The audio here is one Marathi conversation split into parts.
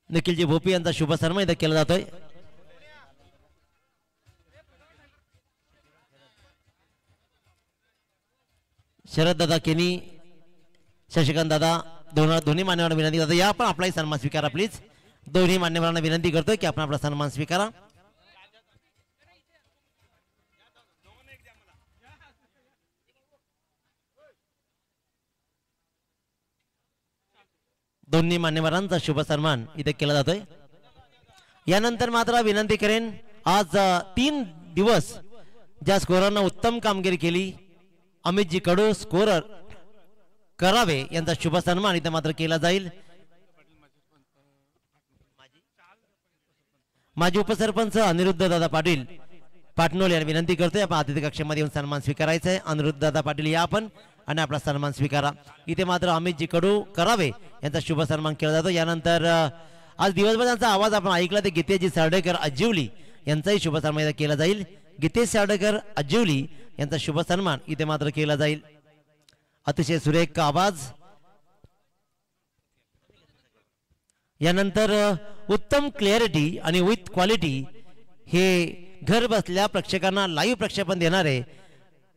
निखिलजी भोपी यांचा शुभ सन्मान इथं केला जातोय. शरद दादा केनी, शशिकांत दादा, दोन्ही मान्यवरांना विनंती करतो या आपण आपलाही सन्मान स्वीकारा प्लीज. दोन्ही मान्यवरांना विनंती करतोय की आपण आपला सन्मान स्वीकारा. दोन्ही मान्यवरांचा शुभ सन्मान इथे केला जातोय. यानंतर मात्र विनंती करेन, आज 3 दिवस ज्या स्कोररनं उत्तम कामगिरी केली, अमितजी कडू स्कोरर करावे यांचा शुभ सन्मान इथे मात्र केला जाईल. माजी उपसरपंच अनिरुद्ध दादा पाटील पाटणोल यांना विनंती करतोय आपण अतिथी कक्षेमध्ये येऊन सन्मान स्वीकारायचा आहे. अनिरुद्ध दादा पाटील या आपण आणि आपला सन्मान स्वीकारा. इथे मात्र अमितजी कडू करावे यांचा शुभ सन्मान केला जातो. यानंतर आज दिवसभर त्यांचा आवाज आपण ऐकला ते गीतेशजी सार्डेकर अजिवली यांचाही शुभ सन्मान केला जाईल. गीतेश सार्डेकर अजिवली यांचा शुभ सन्मान इथे मात्र केला जाईल. अतिशय सुरेख आवाज. यानंतर उत्तम क्लिअरिटी आणि विथ क्वालिटी हे घर बसल्या प्रेक्षकांना लाईव्ह प्रक्षेपण देणारे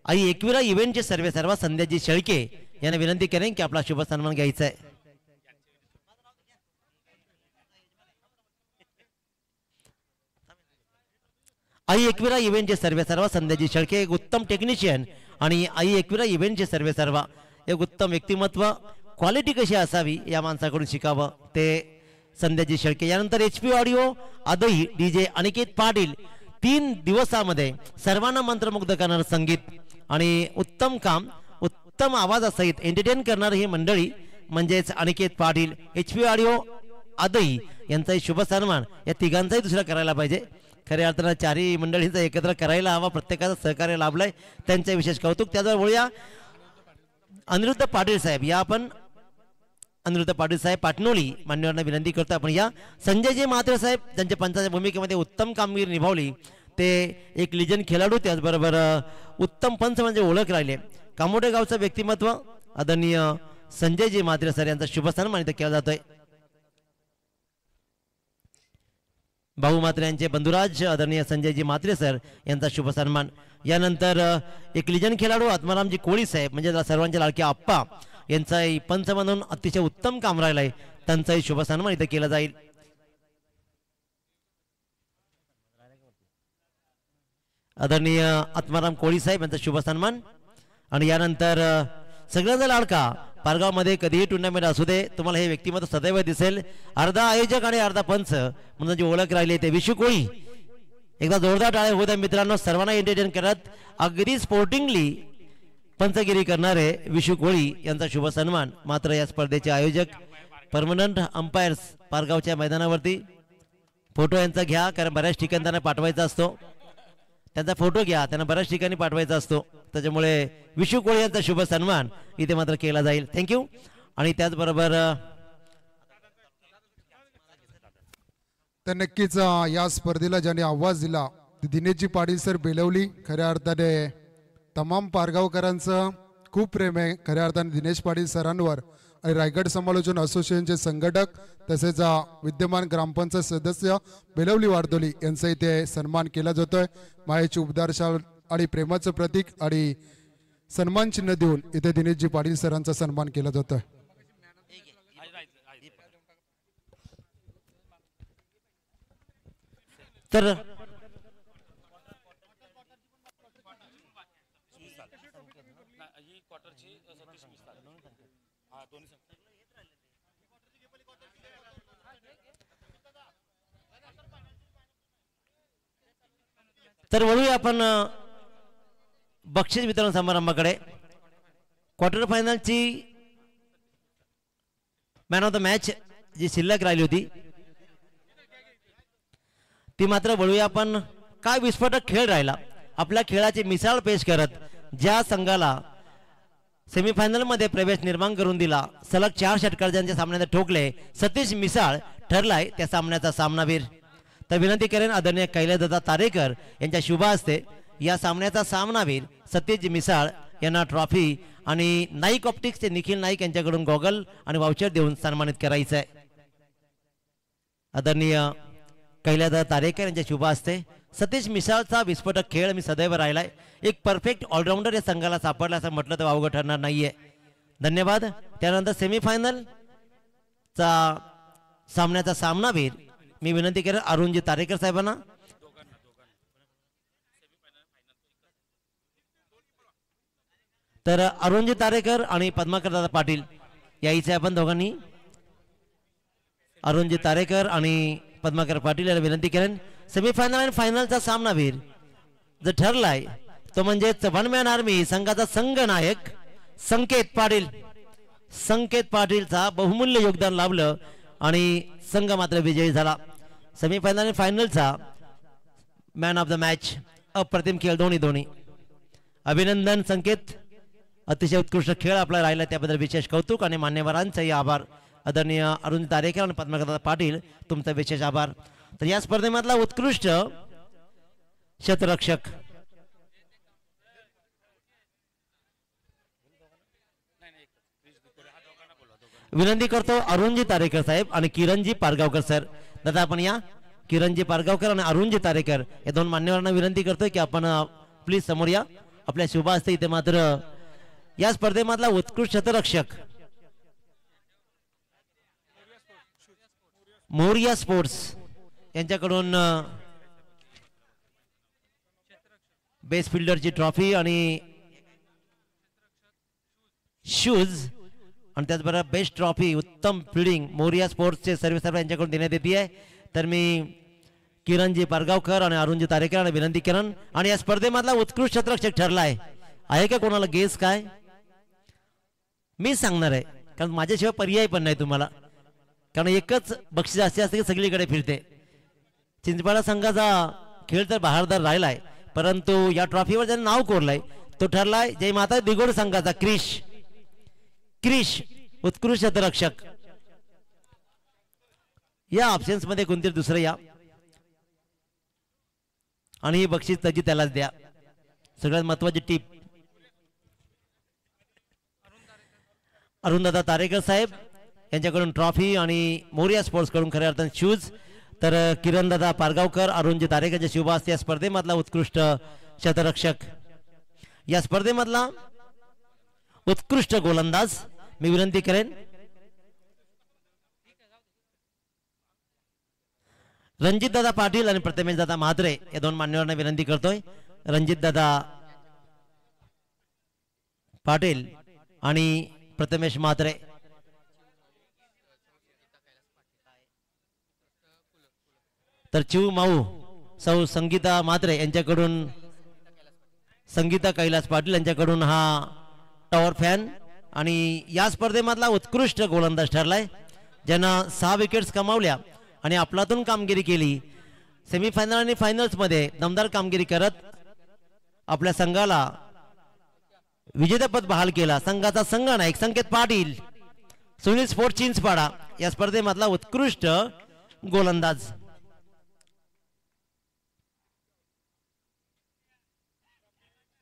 आई एकविरा इव्हेंटचे सर्वेसर्वा संध्याजी शेळके यांना विनंती करेन की आपला शुभ सन्मान घ्यायचा आहे. आई एकविरा इव्हेंटचे सर्वेसर्वा संध्याजी शेळके एक उत्तम टेक्निशियन आणि आई एकविरा इव्हेंटचे सर्वेसर्वा एक उत्तम व्यक्तिमत्व, क्वालिटी कशी असावी या माणसाकडून शिकावं ते संध्याजी शेळके. यानंतर HP audio आदई DJ Aniket Patil 3 दिवसामध्ये सर्वांना मंत्रमुग्ध करणारं संगीत आणि उत्तम काम, उत्तम आवाजासहित एंटरटेन करणारी ही मंडळी म्हणजेच अनिकेत पाटील, HP ऑडिओ आदई यांचाही शुभ सन्मान या तिघांचाही दुसरा करायला पाहिजे. खऱ्या अर्थानं चारही मंडळींचा एकत्र करायला हवा, प्रत्येकाचं सहकार्य लाभलंय, त्यांचे विशेष कौतुक. त्याजवळ बोलूया अनिरुद्ध पाटील साहेब या आपण अनिरुद्ध पाटील साहेब पाटणोली मान्यवरांना विनंती करतो आपण या. संजयजी म्हात्रे साहेब त्यांच्या पंचाच्या भूमिकेमध्ये उत्तम कामगिरी निभावली, ते एक लिजन खेळाडू त्याचबरोबर उत्तम पंच म्हणजे ओळख राहिले. कामोडे गावचं व्यक्तिमत्व आदरणीय संजयजी म्हात्रे सर यांचा शुभ सन्मान इथे केला जातोय. भाऊ म्हात्रे यांचे बंधुराज आदरणीय संजयजी म्हात्रे सर यांचा शुभ सन्मान. यानंतर एक लिजन खेळाडू आत्मारामजी कोळी साहेब म्हणजे सर्वांचे लाडके आप्पा यांचाही पंच म्हणून अतिशय उत्तम काम राहिलंय, त्यांचाही शुभ सन्मान इथे केला जाईल. आदरणीय आत्माराम कोळी साहेब यांचा शुभ सन्मान. आणि यानंतर सगळ्यांचा लाडका पारगावमध्ये कधीही टुर्नामेंट असू दे तुम्हाला हे व्यक्तिमत्व सदैव दिसेल. अर्धा आयोजक आणि अर्धा पंच म्हणून जी ओळख राहिली ते विशू कोळी. एकदा जोरदार टाळे होऊ द्या मित्रांनो. सर्वांना एंटरटेन करत अगदी स्पोर्टिंगली पंचगिरी करणारे विशू कोळी यांचा शुभ सन्मान. मात्र या स्पर्धेचे आयोजक परमनंट अंपायर्स पारगावच्या मैदानावरती फोटो यांचा घ्या, कारण बऱ्याच ठिकाणी त्यांना पाठवायचा असतो. त्यांचा फोटो घ्या, त्यांना बऱ्याच ठिकाणी पाठवायचा असतो. त्याच्यामुळे विशू कोळी यांचा शुभ सन्मान इथे मात्र केला जाईल. थँक्यू. आणि त्याचबरोबर तर नक्कीच या स्पर्धेला ज्याने आवाज दिला ते दिनेशजी पाटील सर बेलवली. खऱ्या अर्थाने तमाम पारगावकरांचं खूप प्रेम आहे खऱ्या अर्थाने दिनेश पाटील सरांवर. आणि रायगड समालोचन असोसिएशनचे संघटक तसेच विद्यमान ग्रामपंचायत सदस्य बेलवली वारदोली यांचा इथे सन्मान केला जातोय. मायेची उपदारशाल आणि प्रेमाचं प्रतीक आणि सन्मान चिन्ह देऊन इथे दिनेशजी पाटील सरांचा सन्मान केला जातोय. तर तर वळूया आपण बक्षीस वितरण समारंभाकडे. क्वार्टर फायनलची मॅन ऑफ द मॅच जी शिल्लक राहिली होती ती मात्र वळूया आपण. काय विस्फोटक खेळ राहिला. आपल्या खेळाची मिसाळ पेश करत ज्या संघाला सेमीफायनलमध्ये प्रवेश निर्माण करून दिला. सलग 4 षटकारांच्या सामन्यात ठोकले सतीश मिसाळ ठरलाय त्या सामन्याचा सामनावीर. तर विनंती करेन आदरणीय कैलासदादा तारेकर यांच्या शुभ हस्ते या सामन्याचा सामनावीर सतीश मिसाळ यांना ट्रॉफी आणि नाईक ऑप्टिक्सचे निखिल नाईक यांच्याकडून गॉगल आणि वाउचर देऊन सन्मानित करायचं आहे. आदरणीय कैलासदादा तारेकर यांच्या शुभ हस्ते सतीश मिसाळचा विस्फोटक खेळ मी सदैव राहिलाय. एक परफेक्ट ऑलराऊंडर या संघाला सापडला असं म्हटलं तर वावगं ठरणार नाहीये. धन्यवाद. त्यानंतर सेमीफायनल चा सामन्याचा सामनावीर मी विनंती करेन अरुणजी तारेकर साहेबांना. तर अरुणजी तारेकर आणि पद्माकर दादा पाटील यायचे आपण दोघांनी. अरुणजी तारेकर आणि पद्माकर पाटील यांना विनंती करेन. सेमीफायनल आणि फायनलचा सामनावीर जो ठरलाय तो म्हणजे वन मॅन आर्मी संघाचा संघनायक संकेत पाटील. संकेत पाटीलचा बहुमूल्य योगदान लाभलं आणि संघ मात्र विजयी झाला. सेमीफायनल आणि फायनलचा मॅन ऑफ द मॅच अप्रतिम खेळ दोन्ही. अभिनंदन संकेत, अतिशय उत्कृष्ट खेळ आपला राहिला त्याबद्दल विशेष कौतुक आणि मान्यवरांचाही आभार. आदरणीय अरुण तारेकर आणि पद्मकांत पाटील तुमचा विशेष आभार. तर या स्पर्धेमधला उत्कृष्ट शतरक्षक विनंती करतो अरुणजी तारेकर साहेब आणि किरणजी पारगावकर सर. दादा आपण या. किरणजी पारगावकर आणि अरुणजी तारेकर या दोन मान्यवरांना विनंती करतोय की आपण प्लीज समोर या. आपल्या शुभ हस्ते इथे मात्र या स्पर्धेमधला उत्कृष्ट शतरक्षक मोरिया स्पोर्ट्स यांच्याकडून बेस्ट फिल्डरची ट्रॉफी आणि शूज आणि त्याचबरोबर बेस्ट ट्रॉफी उत्तम फिल्डिंग मोरिया स्पोर्ट्सचे सर्व्हिस सर्व यांच्याकडून देण्यात येते आहे. तर मी किरणजी पारगावकर आणि अरुणजी तारेकर यांना विनंती करेन. आणि या स्पर्धेमधला उत्कृष्ट शतरक्षक ठरलाय आहे का कोणाला गेस काय? मी सांगणार आहे कारण माझ्याशिवाय पर्याय पण नाही तुम्हाला, कारण एकच बक्षीस असे असते की सगळीकडे फिरते. चिंचपाडा संघाचा खेळ तर बहारदार राहिलाय परंतु या ट्रॉफीवर ज्याने नाव कोरलंय तो ठरलाय जय माता दिगोड संघाचा क्रिश उत्कृष्ट शतरक्षक. या ऑप्शन्स मध्ये कोणतरी दुसरं या आणि ही बक्षीस त्याची त्यालाच द्या. सगळ्यात महत्वाची टीप अरुणदादा तारेकर साहेब यांच्याकडून ट्रॉफी आणि मोरिया स्पोर्ट्स कडून खऱ्या अर्थाने शूज. तर किरणदादा पारगावकर अरुणजी तारेकरच्या शुभ हस्ते या स्पर्धेमधला उत्कृष्ट शतरक्षक. या स्पर्धेमधला उत्कृष्ट गोलंदाज मी विनंती करेन रणजित दादा पाटील आणि प्रथमेश दादा म्हात्रे या दोन मान्यवरांना विनंती करतोय. रणजित दादा पाटील आणि प्रथमेश म्हात्रे. तर चिव माऊ सौ संगीता म्हात्रे यांच्याकडून संगीता कैलास पाटील यांच्याकडून हा टॉवर फॅन. आणि या स्पर्धेमधला उत्कृष्ट गोलंदाज ठरलाय ज्यानं 6 विकेट्स कमावल्या आणि आपलातून कामगिरी केली. सेमीफायनल आणि फायनल्स मध्ये दमदार कामगिरी करत आपल्या संघाला विजेतेपद बहाल केला. संघाचा संघनायक संकेत पाटील सुनील स्पोर्ट्स चिंचपाडा या स्पर्धेमधला उत्कृष्ट गोलंदाज.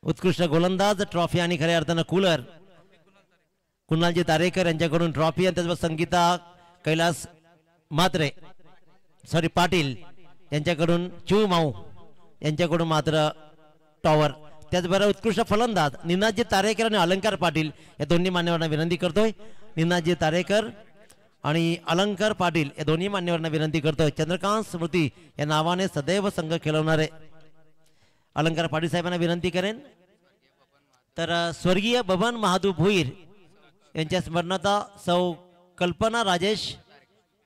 उत्कृष्ट गोलंदाज ट्रॉफी आणि खऱ्या अर्थानं कूलर कुणालजी तारेकर यांच्याकडून ट्रॉफी आणि त्याचबरोबर संगीता कैलास म्हात्रे पाटील यांच्याकडून चिव माऊ यांच्याकडून मात्र टॉवर. त्याचबरोबर उत्कृष्ट फलंदाज निनादजी तारेकर आणि अलंकार पाटील या दोन्ही मान्यवरांना विनंती करतोय. निनादजी तारेकर आणि अलंकार पाटील या दोन्ही मान्यवरांना विनंती करतोय. चंद्रकांत स्मृती या नावाने सदैव संघ खेळवणारे अलंकार पाटील साहेबांना विनंती करेन. तर स्वर्गीय बबन महादू भोईर यांच्या स्मरणार्थ सौ कल्पना राजेश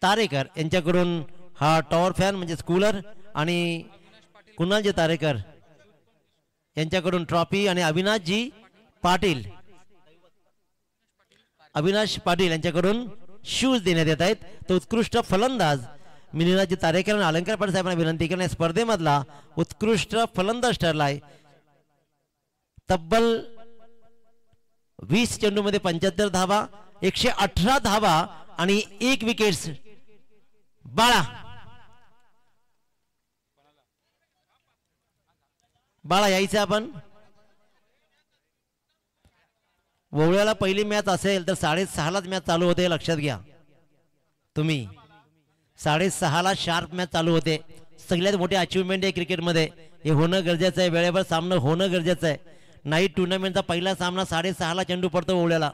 तारेकर यांच्याकडून हा टॉवर फॅन म्हणजे कूलर आणि कुणालजी तारेकर यांच्याकडून ट्रॉफी आणि अविनाश पाटील यांच्याकडून शूज देण्यात येत आहेत. तो उत्कृष्ट फलंदाज मिनिनाजी तारेकर आणि अलंकार पाटील साहेबांना विनंती केली. स्पर्धेमधला उत्कृष्ट फलंदाज ठरलाय. तब्बल 20 चेंडूमध्ये 75 धावा, 118 धावा आणि 1 विकेट्स. बाळा बाळा यायचं आपण. ववळ्याला पहिली मॅच असेल तर 6:30लाच मॅच चालू होते, हे लक्षात घ्या तुम्ही. 6:30ला शार्प मॅच चालू होते. सगळ्यात मोठी अचिव्हमेंट आहे क्रिकेटमध्ये, हे होणं गरजेचं आहे, वेळेवर सामना होणं गरजेचं आहे. नाईट टुर्नामेंटचा पहिला सामना 6:30ला चेंडू पडतो ववळ्याला.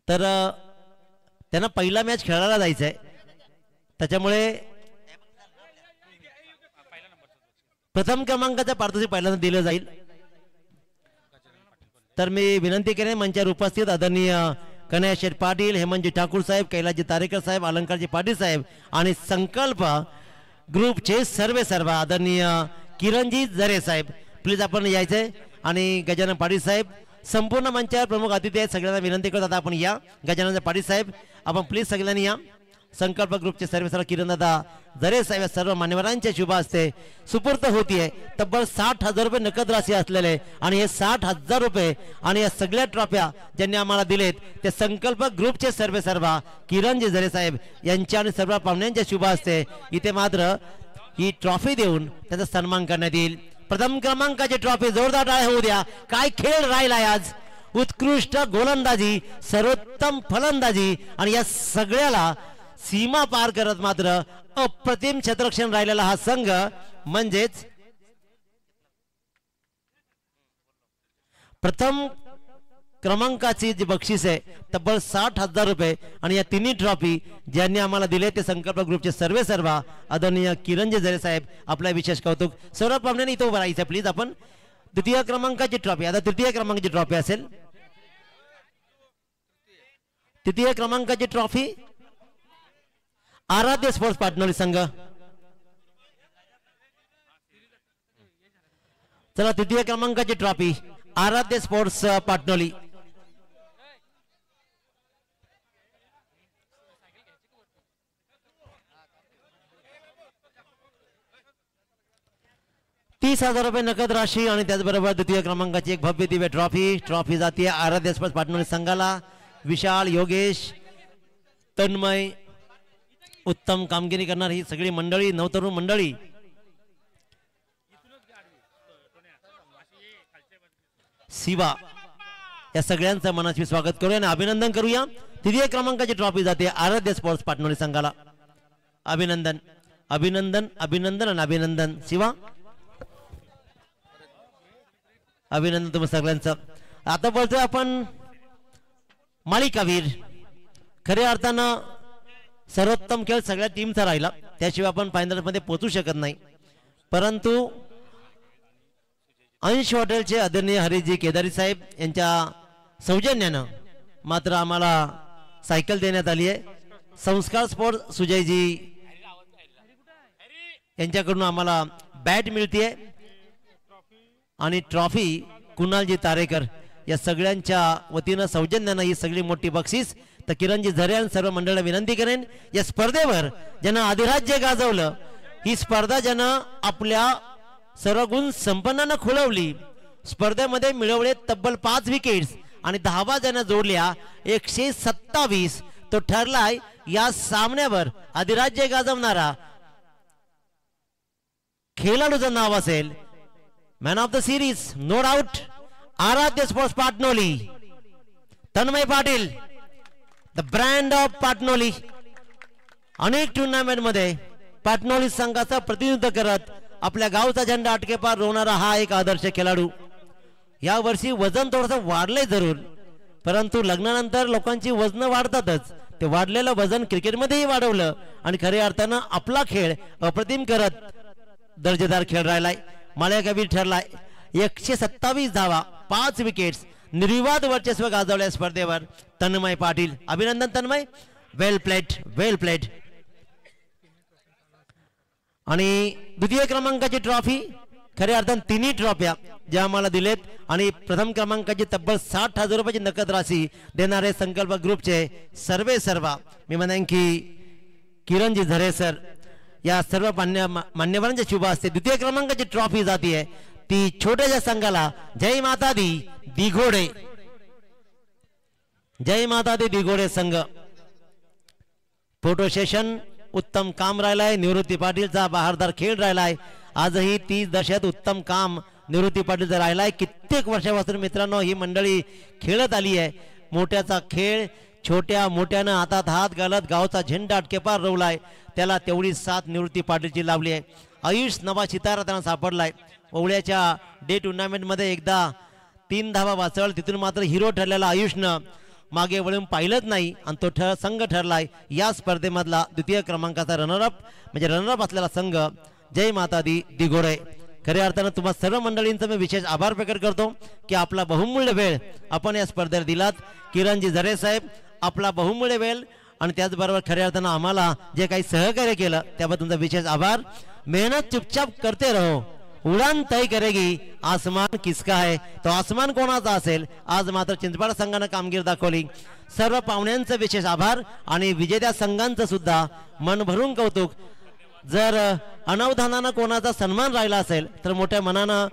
तर त्यांना पहिला मॅच खेळायला जायचं आहे, त्याच्यामुळे प्रथम क्रमांकाचा पारितोषिक पहिल्यांदा दिलं जाईल. तर मी विनंती करेन मंचावर उपस्थित आदरणीय कन्हैया शेठ पाटील, हेमंतजी ठाकूर साहेब, कैलासजी तारेकर साहेब, अलंकारजी पाटील साहेब आणि संकल्प ग्रुपचे सर्व आदरणीय किरणजी जरे साहेब, प्लीज आपण यायचंय. आणि गजानन पाटील साहेब संपूर्ण मंचावर प्रमुख अतिथी आहेत, सगळ्यांना विनंती करत आता आपण या. गजानन पाटील साहेब आपण प्लीज सगळ्यांनी या. संकल्प ग्रुपचे सर्व किरणदादा जरे साहेब सर्व मान्यवरांच्या शुभ हस्ते सुपूर्त होतीये. तब्बल 60,000 रुपये नकद राशी असलेले आणि हे 60,000 रुपये आणि या सगळ्या ट्रॉफ्या ज्यांनी आम्हाला दिलेत ते संकल्प ग्रुपचे सर्व किरणजी जरे साहेब यांच्या आणि सर्व पाहुण्यांच्या शुभ हस्ते इथे मात्र ही ट्रॉफी देऊन त्यांचा सन्मान करण्यात येईल. प्रथम क्रमांकाची ट्रॉफी जोरदार टाळ्या होऊ द्या. काय खेळ राहिलाय आज, उत्कृष्ट गोलंदाजी, सर्वोत्तम फलंदाजी आणि या सगळ्याला सीमा पार करत मात्र अप्रतिम क्षेत्ररक्षण राहिलेला हा संघ म्हणजेच प्रथम क्रमांकाची जी बक्षीस आहे तब्बल 60,000 रुपये आणि या तिन्ही ट्रॉफी ज्यांनी आम्हाला दिले ते संकल्प ग्रुपचे सर्व आदरणीय किरणजी जरे साहेब, आपला विशेष कौतुक. सर्व पाहुण्यांनी इथं उभं राहायचं प्लीज. आपण द्वितीय क्रमांकाची ट्रॉफी, आता तृतीय क्रमांकाची ट्रॉफी असेल. तृतीय क्रमांकाची ट्रॉफी आराध्य स्पोर्ट्स पाटणोली संघ. चला तृतीय क्रमांकाची ट्रॉफी आराध्य स्पोर्ट्स पाटणोली. ₹30,000 नकद राशी आणि त्याचबरोबर द्वितीय क्रमांकाची एक भव्य दिव्य ट्रॉफी जाते आराध्य स्पोर्ट्स पाटणोली संघाला. विशाल, योगेश, तन्मय, उत्तम कामगिरी करणार ही सगळी मंडळी, नवतरुण मंडळी. शिवा या सगळ्यांचं मनाची स्वागत करूया आणि अभिनंदन करूया. तृतीय क्रमांकाची ट्रॉफी जाते आराध्य स्पोर्ट्स पाटणोली संघाला. अभिनंदन अभिनंदन अभिनंदन आणि अभिनंदन. शिवा अभिनंदन तुम्ही सगळ्यांचं. आता बोलतोय आपण मालिकावीर. खऱ्या अर्थानं सर्वोत्तम खेळ सगळ्या टीमचा राहिला, त्याशिवाय आपण फायनल मध्ये पोहोचू शकत नाही. परंतु अंश हॉटेलचे आदरणीय हरीजी केदारी साहेब यांच्या सौजन्यानं मात्र आम्हाला सायकल देण्यात आली आहे. संस्कार स्पोर्ट सुजयजी यांच्याकडून आम्हाला बॅट मिळते आणि ट्रॉफी कुणालजी तारेकर या सगळ्यांच्या वतीनं सौजन्यानं ही सगळी मोठी बक्षीस. तर किरणजी झरे आणि सर्व मंडळाला विनंती करेन या स्पर्धेवर ज्यानं अधिराज्य गाजवलं, ही स्पर्धा ज्यानं आपल्या सर्व गुण संपन्नानं खुळवली, स्पर्धेमध्ये मिळवले तब्बल 5 विकेट्स आणि धावा ज्यानं जोडल्या 127, तो ठरलाय या सामन्यावर अधिराज्य गाजवणारा खेळाडूचं नाव असेल man of the series, no doubt Aaradhya sports Patnoli, Tanmay Patil, the brand of Patnoli. अनेक टुर्नामेंट मध्ये पाटणोली संघाचं प्रतिनिधित्व करत आपल्या गावचा झेंडा अटकेपार रोवणारा हा एक आदर्श खेळाडू. या वर्षी वजन थोडंसं वाढलंय जरूर, परंतु लग्नानंतर लोकांची वजन वाढतातच. ते वाढलेलं वजन क्रिकेटमध्येही वाढवलं आणि खऱ्या अर्थानं आपला खेळ अप्रतिम करत दर्जेदार खेळ राहिलाय. मालिकावीर ठरलाय. 127 धावा, 5 विकेट्स, निर्विवाद वर्चस्व गाजवल्या स्पर्धेवर तन्मय पाटील. अभिनंदन तन्मय, वेल प्लेड, वेल प्लेड. आणि द्वितीय क्रमांकाची ट्रॉफी खऱ्या अर्थानं तिन्ही ट्रॉफ्या ज्या आम्हाला दिलेत आणि प्रथम क्रमांकाची तब्बल 60,000 रुपयाची नकद राशी देणारे संकल्प ग्रुपचे सर्व मी म्हणेन की किरणजी झरे सर या सर्व मान्यवरांच्या शुभ हस्ते द्वितीय क्रमांकाची ट्रॉफी जातीये ती छोट्याशा संघाला जय माता दी दिघोडे, जय माता दी दिघोडे संघ. फोटो सेशन उत्तम काम राहिलाय. निवृत्ती पाटीलचा बहारदार खेळ राहिलाय. आजही 30 दशकात उत्तम काम निवृत्ती पाटीलचा राहिलाय. कित्येक वर्षापासून मित्रांनो ही मंडळी खेळत आली आहे. मोठ्याचा खेळ छोट्या मोठ्यानं हातात हात घालत गावचा झेंडा अटकेपार रोवलाय. त्याला तेवढी साथ निवृत्ती पाटीलची लावली आहे. आयुष नवा सितारा त्यांना सापडलाय. ओवळ्याच्या डे टुर्नामेंटमध्ये एकदा 3 धावा वाचवल. तिथून मात्र हिरो ठरलेला आयुषनं मागे वळून पाहिलंच नाही आणि तो संघ ठरलाय या स्पर्धेमधला द्वितीय क्रमांकाचा रनरअप, म्हणजे रनरअप असलेला संघ जय माता दी दिघोडे. खऱ्या अर्थानं तुम्हा सर्व मंडळींचा मी विशेष आभार प्रकट करतो की आपला बहुमूल्य वेळ आपण या स्पर्धेला दिलात. किरणजी झरे साहेब आपला बहुमूल्य वेळ आणि त्याचबरोबर खऱ्या अर्थानं आम्हाला जे काही सहकार्य केलं त्याबद्दल तुमचा विशेष आभार. मेहनत चुपचाप करते रहो, उडान तय करेगी आसमान किसका है. तो आसमान कोणाचा असेल. आज मात्र चिंचपाड संघानं कामगिरी दाखवली. सर्व पाहुण्यांचं विशेष आभार आणि विजेत्या संघांचं सुद्धा मन भरून कौतुक. जर अनवधानानं कोणाचा सन्मान राहिला असेल तर मोठ्या मनानं